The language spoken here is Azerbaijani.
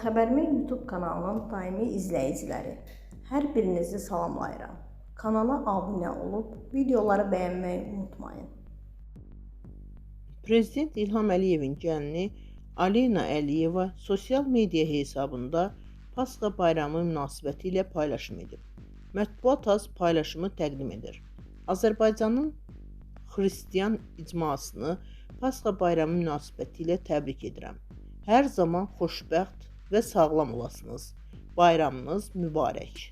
Xəbərmi YouTube kanalının daimi izləyiciləri, hər birinizi salamlayıram. Kanala abunə olub, videoları bəyənməyi unutmayın. Prezident İlham Əliyevin gəlini Aleyna Əliyeva sosial media hesabında Pasxa bayramı münasibəti ilə paylaşım edib. Mətbuat az paylaşımı təqdim edir. Azərbaycanın xristian icmasını Pasxa bayramı münasibəti ilə təbrik edirəm. Hər zaman xoşbəxt və sağlam olasınız. Bayramınız mübarək.